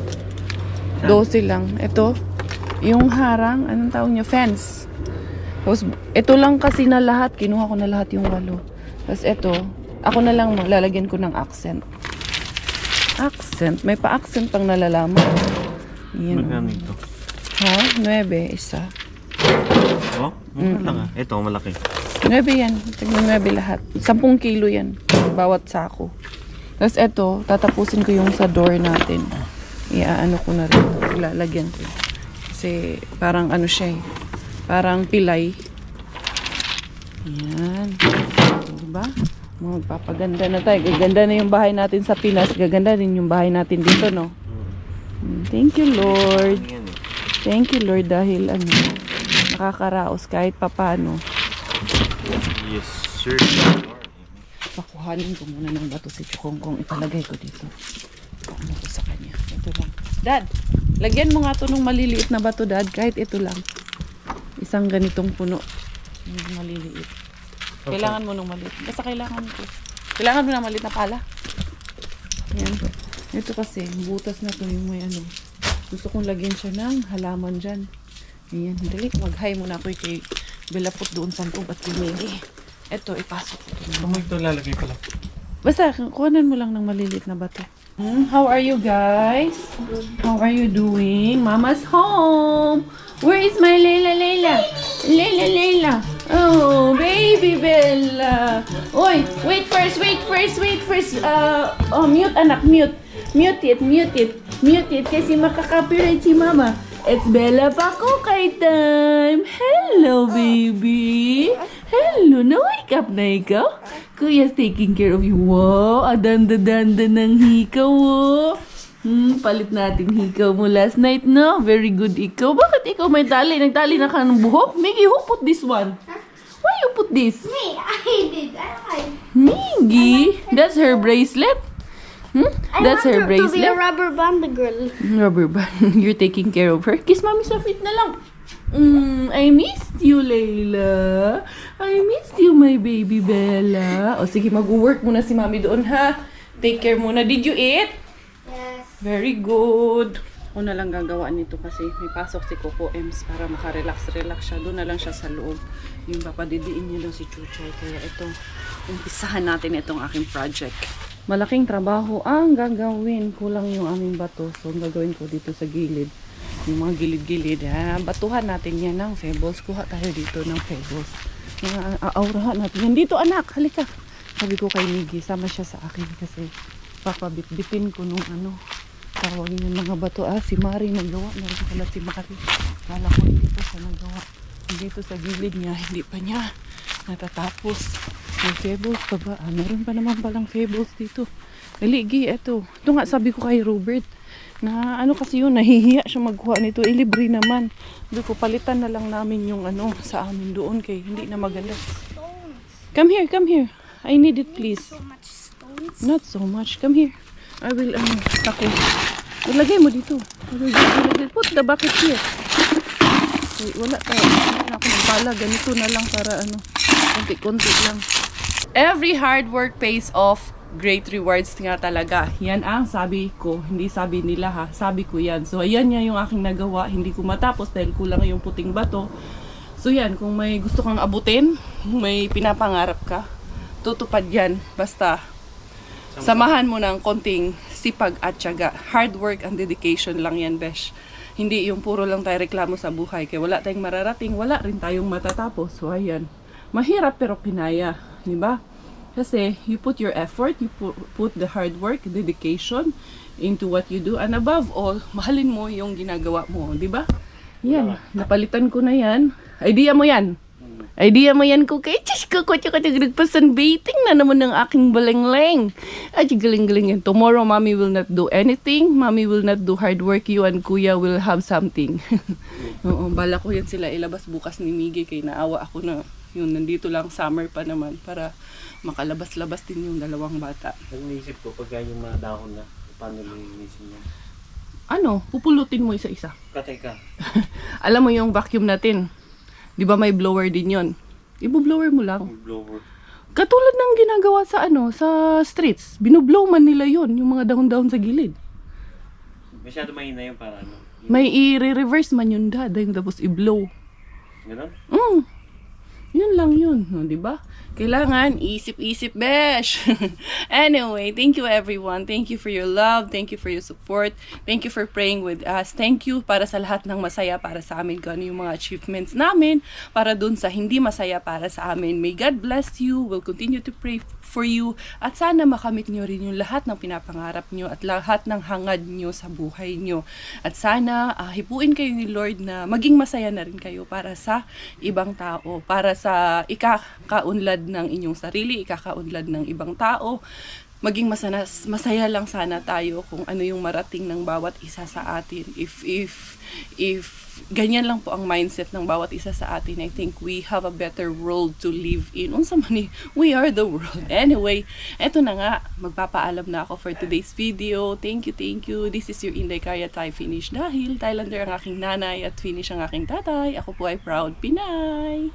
12 lang. Ito, yung harang, anong tawag niya? Fence. Tapos, ito lang kasi na lahat. Kinuha ko na lahat yung 8. Tapos ito, ako na lang lalagyan ko ng accent. Accent? May pa-accent pang nalalaman. Yan. Magkano ito? Ha? 9, isa. Oh, lang ah. Ito, malaki. 9 yan. Tignan 9 lahat. 10 kilo yan. Bawat sako. Tapos ito, tatapusin ko yung sa door natin. Iaano ko na rin. Lalagyan ko. Kasi parang ano siya eh. Parang pilay. Yan. Diba? Magpapaganda na tayo. Gaganda na yung bahay natin sa Pinas. Gaganda din yung bahay natin dito, no? Thank you, Lord. Thank you, Lord, dahil ano, nakakaraos kahit papano. Yes, sir. Pakuhanin ko muna ng bato si Chukongkong. Ipalagay ko dito. Ano ko sa kanya. Ito lang. Dad, lagyan mo nga to ng maliliit na bato, Dad. Kahit ito lang. Isang ganitong puno. Yung maliliit. Kailangan mo ng maliit. Basta kailangan ko. Kailangan mo ng maliit na pala. Yan. Ito kasi, butas na to yung may ano. Gusto kong lagyan siya ng halaman dyan. Ayan. Dali, mag-hi muna ako kay Belapot doon sa tub at Kimigi. Ito, ipasok ko ito. Kung ito lalagay pala. Basta, kuhanan mo lang ng maliliit na bato. How are you guys? How are you doing? Mama's home! Where is my Layla? Layla. Oh, baby Bella. Oy, wait first. Mute anak, mute. Mute it kasi makaka-copyright si mama. It's Bella Pakukay time. Hello, baby. Hello, na-wake up na ikaw? Kuya's taking care of you. Wow, adanda-danda ng hikaw, oh. Palit natin hikaw mo last night, no? Very good ikaw. Bakit ikaw may tali? Nagtali na ka ng buhok? Miggy, who put this one? Why you put this? Me, I did. Miggy? That's her bracelet? That's her I want her to be a bracelet? rubber band girl. Rubber band. You're taking care of her? Kiss mommy sa feet na lang. I missed you, Layla. I missed you, my baby Bella. O sige, mag-work muna si mami doon, ha? Take care muna. Did you eat? Yes. Very good. Ako na lang gagawa nito kasi may pasok si Coco Ems para makarelax siya. Doon na lang siya sa loob. Yung papadidiin niya lang si Chuchay. Kaya ito, umpisahan natin itong aking project. Malaking trabaho ang gagawin. Kulang yung aming bato. So, ang gagawin ko dito sa gilid. Yung mga gilid-gilid. Batuhan natin yan ng pebbles. Kuha tayo dito ng pebbles. Aurahan natin yan. Dito anak, halika. Sabi ko kay Miggy, sama siya sa akin kasi papabitbitin ko nung ano. Tawag niya mga bato. Si Mari nagawa. Naroon pala si Mari. Kala ko hindi pa siya nagawa. Dito sa gilid niya, hindi pa niya natatapos. May fables pa ba? Meron pa naman palang fables dito. Galigi, eto. Ito nga sabi ko kay Robert. Na ano kasi yun, nahihiya siya magkuha nito. Libre naman. Sabi ko, palitan na lang namin yung ano sa amin doon kay hindi na maganda. Come here. I need it please. So much stones. Not so much. Come here. I will, tako. Ilagay mo dito. Put the bucket here. Wait, wala tayo. Wala ako magpala. Ganito na lang para konti-konti lang. Every hard work pays off. Great rewards nga talaga. Yan ang sabi ko. Hindi sabi nila ha. Sabi ko yan. So, ayan nga yung aking nagawa. Hindi ko matapos dahil kulang yung puting bato. So, yan. Kung may gusto kang abutin, may pinapangarap ka, tutupad yan. Basta, samahan mo ng konting sipag at tiyaga. Hard work and dedication lang yan, besh. Hindi yung puro lang tayo reklamo sa buhay. Kaya wala tayong mararating, wala rin tayong matatapos. So, ayan. Mahirap pero pinaya. Diba? Kasi, you put your effort, you put the hard work, dedication into what you do. And above all, mahalin mo yung ginagawa mo. Diba? Yan. Napalitan ko na yan. Idea mo yan. Idea mo yan ko kay Chis ko nagpa-sunbathing na naman ng aking balengleng. Ay, galing-galing yan. Tomorrow, mommy will not do anything. Mommy will not do hard work. You and kuya will have something. Oo, bala ko yan sila ilabas bukas ni Miggy kay naawa ako na yun, nandito lang summer pa naman para makalabas-labas din yung dalawang bata. Nag-iisip ko pagka yung mga dahon na, paano linisin niya? Ano, pupulutin mo isa-isa. Teka. Alam mo yung vacuum natin, di ba may blower din yon? Ibo-blower mo lang. Blower. Katulad ng ginagawa sa sa streets. Binublow man nila yon, yung mga dahon-dahon sa gilid. Masyado mahina yung para ano. May i-reverse man yun yung tapos i-blow. Ganon? Yun lang yun, no, di ba? Kailangan isip-isip, besh. Anyway, thank you everyone. Thank you for your love. Thank you for your support. Thank you for praying with us. Thank you para sa lahat ng masaya para sa amin. Kung ano yung mga achievements namin para dun sa hindi masaya para sa amin. May God bless you. We'll continue to pray for you. At sana makamit nyo rin yung lahat ng pinapangarap nyo at lahat ng hangad nyo sa buhay nyo. At sana hipuin kayo ni Lord na maging masaya na rin kayo para sa ibang tao. Para sa ikakaunlad ng inyong sarili, ikakaunlad ng ibang tao. Maging masaya lang sana tayo kung ano yung marating ng bawat isa sa atin. If ganyan lang po ang mindset ng bawat isa sa atin, I think we have a better world to live in. Unsa man we are the world. Anyway, eto na nga, magpapaalam na ako for today's video. Thank you. This is your Inday Kaya Thai Finish dahil Thailander ang aking nanay at Finnish ang aking tatay. Ako po ay proud Pinay.